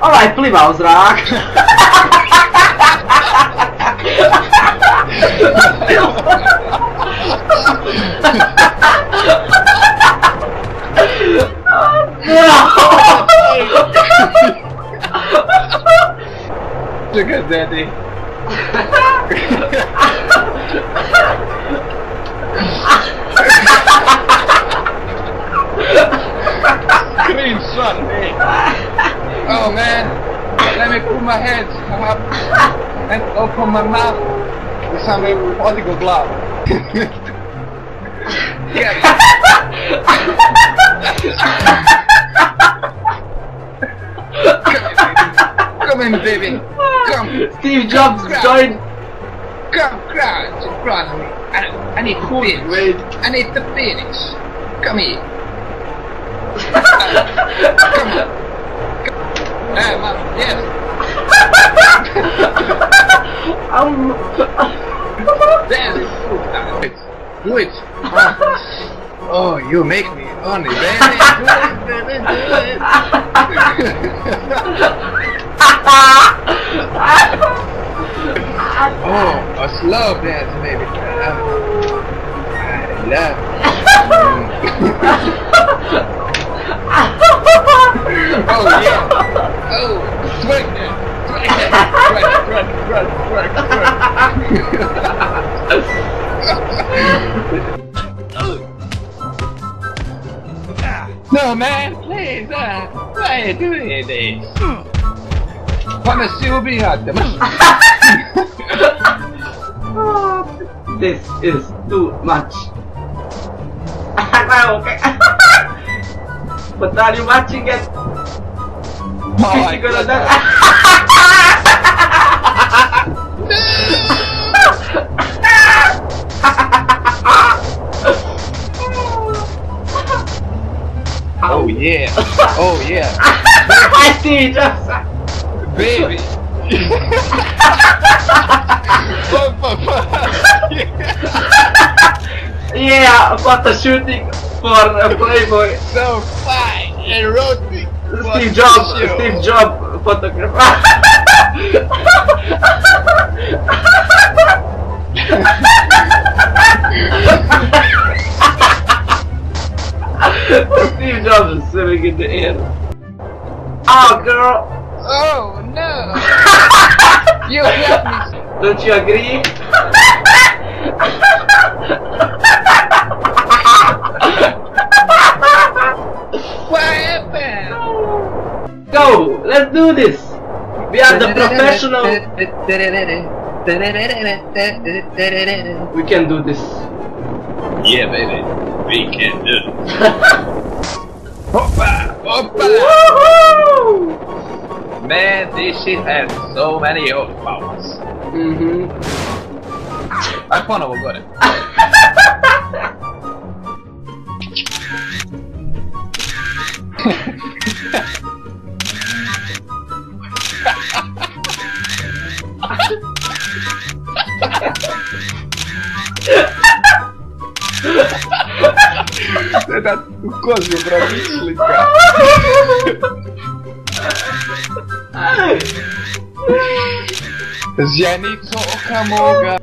Ovaj pliva u zrak. Čekaj, daddy. Screenshot, hey. Oh man, let me put my hands up and open my mouth with some polygon glove. Yeah. Come in, baby. Come. Steve Jobs joined. Come, crouch in front of me. I need to finish. Wait. I need to finish. Come here. Come on. Hey, mom. Yes. That is good. Do it. Oh, you make me honey, baby. Do it. Oh, a slow dance, baby. I love it. Oh yeah. Oh, twerk that. Twerk that. Twerk. No man, please, why are you doing this? Wanna still be hot? This is too much. Okay. But are you watching it? Oh my god. Oh yeah. Oh yeah. I see just. Baby. Yeah, photo shooting for Playboy. So fine and rosy. Steve Jobs photographer. Steve Jobs is swimming in the air. Oh girl. Oh no. You help me. Don't you agree? What happened? Go, let's do this. We are the professional. We can do this. Yeah, baby, we can do it. Hoppa, hoppa. Woohoo! Man, this shit has so many powers. I found out about it. Это козью промышленника. Зяницо Окамога.